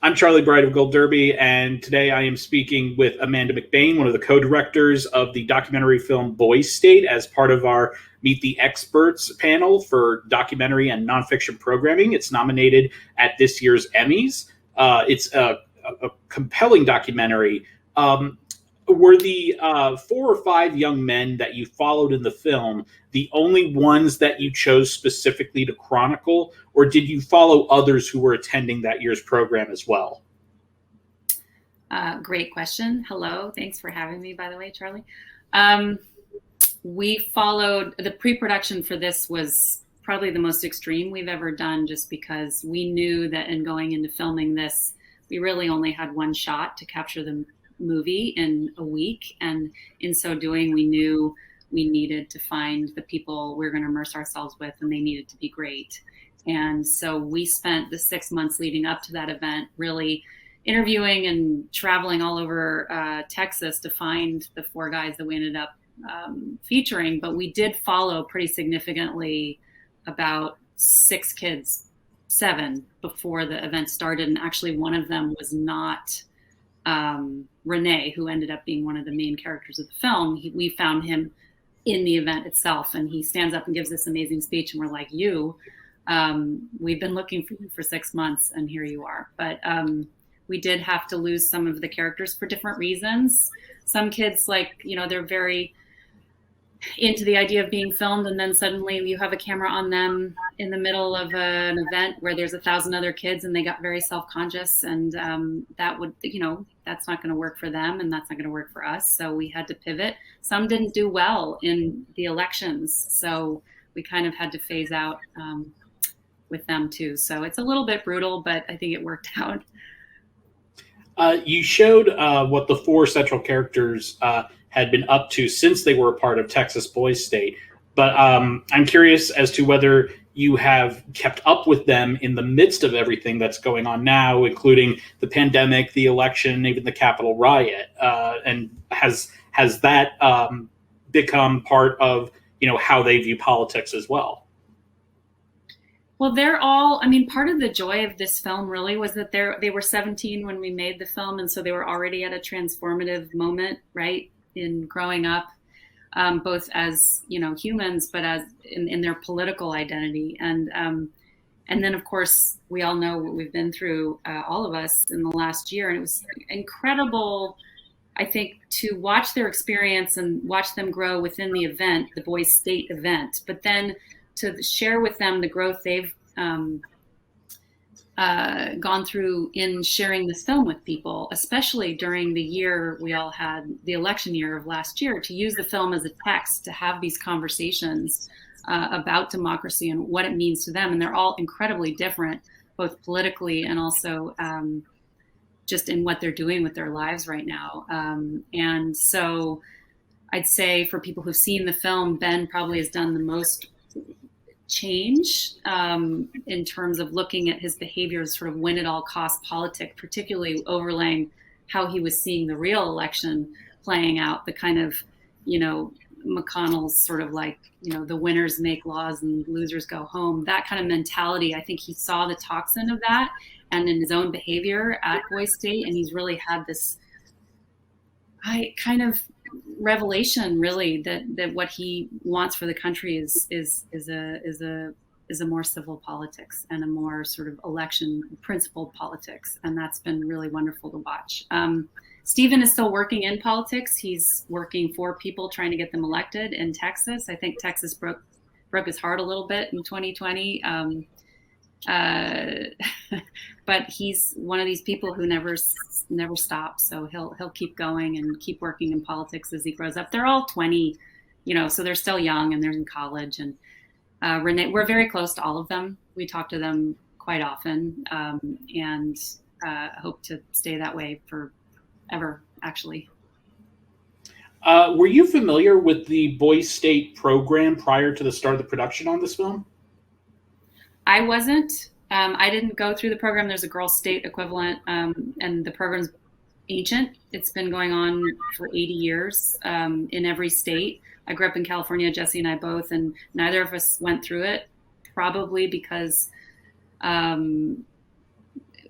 I'm Charlie Bright of Gold Derby, and today I am speaking with Amanda McBaine, one of the co-directors of the documentary film Boys State, as part of our Meet the Experts panel for documentary and nonfiction programming. It's nominated at this year's Emmys. It's a compelling documentary. Were the 4 or 5 young men that you followed in the film the only ones that you chose specifically to chronicle, or did you follow others who were attending that year's program as well? Great question. Hello. Thanks for having me, by the way, Charlie. We followed, the pre-production for this was probably the most extreme we've ever done, just because we knew that in going into filming this, we really only had one shot to capture the movie in a week. And in so doing, we knew we needed to find the people we're going to immerse ourselves with, and they needed to be great. And so we spent the 6 months leading up to that event really interviewing and traveling all over Texas to find the 4 guys that we ended up featuring. But we did follow pretty significantly about 6 kids, 7, before the event started. And actually one of them was not Renee, who ended up being one of the main characters of the film. We found him in the event itself, and he stands up and gives this amazing speech, and we're like, we've been looking for you for 6 months, and here you are. But we did have to lose some of the characters for different reasons. Some kids, they're very into the idea of being filmed, and then suddenly you have a camera on them in the middle of an event where there's 1,000 other kids, and they got very self-conscious, and that would, that's not going to work for them, and that's not going to work for us. So we had to pivot. Some didn't do well in the elections, so we kind of had to phase out with them too. So it's a little bit brutal, but I think it worked out. You showed what the 4 central characters had been up to since they were a part of Texas Boys State. But I'm curious as to whether you have kept up with them in the midst of everything that's going on now, including the pandemic, the election, even the Capitol riot. And has that become part of how they view politics as well? Well, part of the joy of this film really was that they were 17 when we made the film. And so they were already at a transformative moment, right, in growing up, both as, humans, but as in their political identity. And then, of course, we all know what we've been through, all of us, in the last year. And it was incredible, I think, to watch their experience and watch them grow within the event, the Boys State event, but then to share with them the growth they've gone through in sharing this film with people, especially during the year we all had, the election year of last year, to use the film as a text to have these conversations about democracy and what it means to them. And they're all incredibly different, both politically and also just in what they're doing with their lives right now. And so I'd say for people who've seen the film, Ben probably has done the most change in terms of looking at his behavior as sort of win at all cost politic, particularly overlaying how he was seeing the real election playing out, the kind of, McConnell's sort of the winners make laws and losers go home, that kind of mentality. I think he saw the toxin of that and in his own behavior at Boys State, and he's really had this kind of revelation, really, that what he wants for the country is a more civil politics and a more sort of election principled politics, and that's been really wonderful to watch. Stephen is still working in politics. He's working for people, trying to get them elected in Texas. I think Texas broke his heart a little bit in 2020. But he's one of these people who never stops. So he'll keep going and keep working in politics as he grows up. They're all 20, so they're still young and they're in college. And Renee, we're very close to all of them. We talk to them quite often, and hope to stay that way forever, actually. Were you familiar with the Boys State program prior to the start of the production on this film? I wasn't. I didn't go through the program. There's a girls' state equivalent, and the program's ancient. It's been going on for 80 years in every state. I grew up in California, Jesse and I both, and neither of us went through it, probably because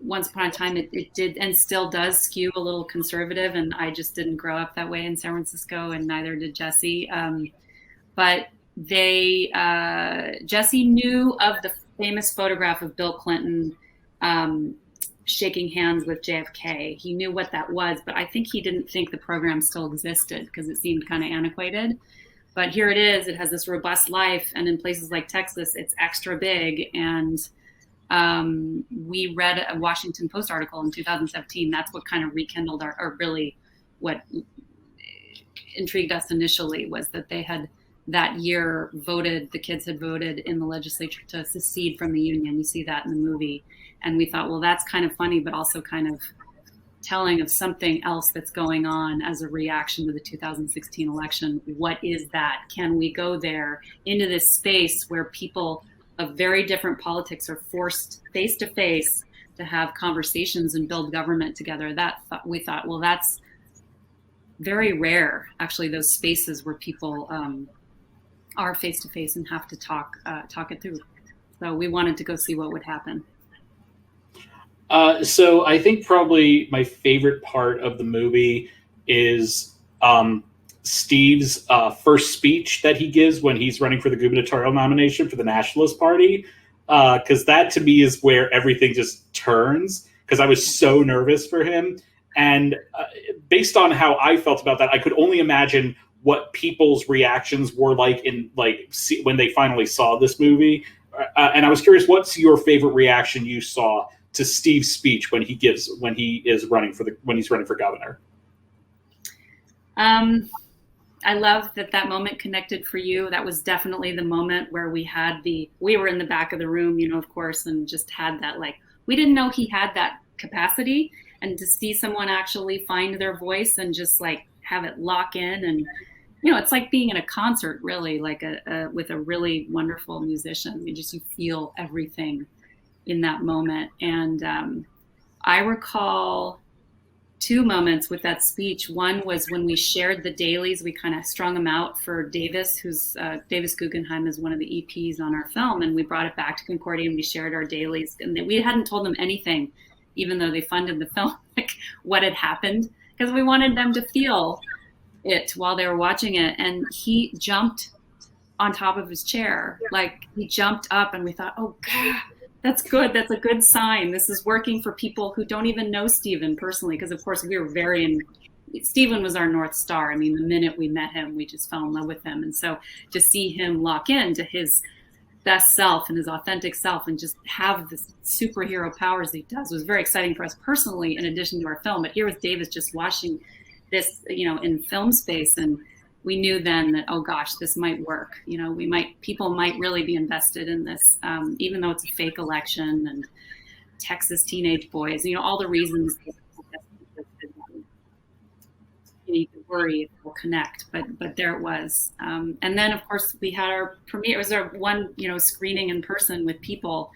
once upon a time it did and still does skew a little conservative, and I just didn't grow up that way in San Francisco, and neither did Jesse. But Jesse knew of the famous photograph of Bill Clinton shaking hands with JFK. He knew what that was, but I think he didn't think the program still existed because it seemed kind of antiquated. But here it is. It has this robust life, and in places like Texas, it's extra big. And we read a Washington Post article in 2017. That's what kind of rekindled or really what intrigued us initially, was that they had that year the kids had voted in the legislature to secede from the Union. You see that in the movie. And we thought, well, that's kind of funny, but also kind of telling of something else that's going on as a reaction to the 2016 election. What is that? Can we go there into this space where people of very different politics are forced face to face to have conversations and build government together? We thought, well, that's very rare, actually, those spaces where people are face to face and have to talk it through. So we wanted to go see what would happen. So I think probably my favorite part of the movie is Steve's first speech that he gives when he's running for the gubernatorial nomination for the Nationalist Party, because that to me is where everything just turns, because I was so nervous for him. And based on how I felt about that, I could only imagine what people's reactions were like when they finally saw this movie. And I was curious, what's your favorite reaction you saw to Steve's speech when he's running for governor? I love that moment connected for you. That was definitely the moment where we were in the back of the room, of course, and just had that, we didn't know he had that capacity, and to see someone actually find their voice and just have it lock in. And, it's like being in a concert, really, with a really wonderful musician. You feel everything in that moment. And I recall two moments with that speech. One was when we shared the dailies. We kind of strung them out for Davis, Davis Guggenheim is one of the EPs on our film, and we brought it back to Concordia and we shared our dailies. And we hadn't told them anything, even though they funded the film, what had happened, because we wanted them to feel it while they were watching it. And he jumped on top of his chair, he jumped up, and we thought, oh God, that's good. That's a good sign. This is working for people who don't even know Stephen personally, because of course we were Stephen was our North Star. I mean, the minute we met him, we just fell in love with him. And so to see him lock into his best self and his authentic self and just have this superhero powers that he does was very exciting for us personally, in addition to our film. But here was Davis just watching this, in film space, and we knew then that, oh gosh, this might work. People might really be invested in this, even though it's a fake election and Texas teenage boys, all the reasons you could worry if we'll connect, but there it was. And then of course we had our premiere. It was our one, screening in person with people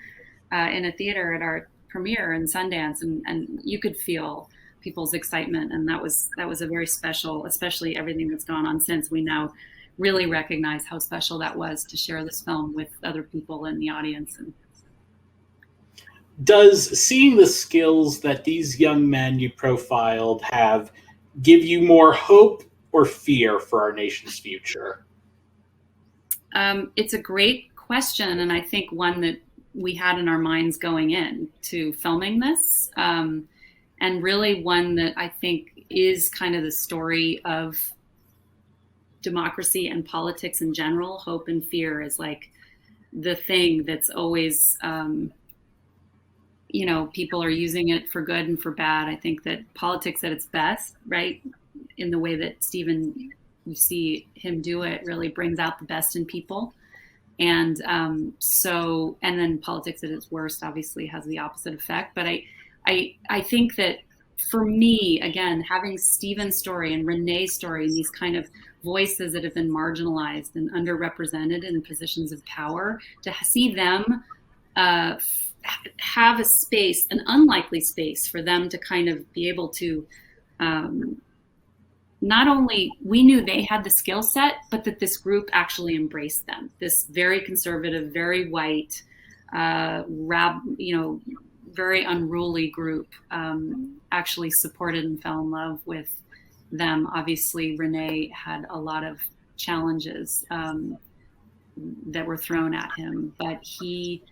in a theater at our premiere in Sundance, and you could feel people's excitement, and that was a very special, especially everything that's gone on since. We now really recognize how special that was to share this film with other people in the audience. And does seeing the skills that these young men you profiled have give you more hope or fear for our nation's future? It's a great question, and I think one that we had in our minds going into filming this. And really one that I think is kind of the story of democracy and politics in general. Hope and fear is the thing that's always, people are using it for good and for bad. I think that politics at its best, right, in the way that Stephen, you see him do it, really brings out the best in people. And and then politics at its worst obviously has the opposite effect. But I think that for me, again, having Stephen's story and Renee's story and these kind of voices that have been marginalized and underrepresented in positions of power, to see them have a space, an unlikely space for them to kind of be able to, not only we knew they had the skill set, but that this group actually embraced them. This very conservative, very white, very unruly group actually supported and fell in love with them. Obviously, Renee had a lot of challenges that were thrown at him, but he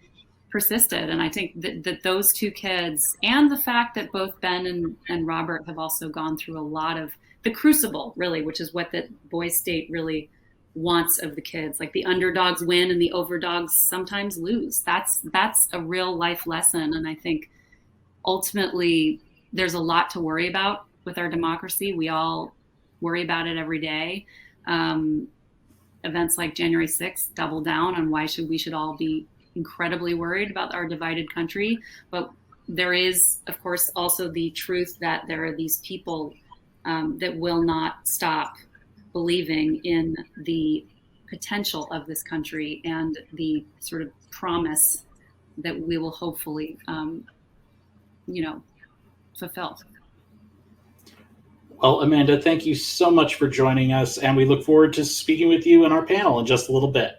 persisted. And I think that those two kids, and the fact that both Ben and Robert have also gone through a lot of the crucible, really, which is what the Boys State really wants of the kids. Like, the underdogs win and the overdogs sometimes lose. That's a real life lesson. And I think ultimately there's a lot to worry about with our democracy. We all worry about it every day. Events like January 6th double down on why we should all be incredibly worried about our divided country. But there is, of course, also the truth that there are these people that will not stop believing in the potential of this country and the sort of promise that we will hopefully, fulfill. Well, Amanda, thank you so much for joining us, and we look forward to speaking with you in our panel in just a little bit.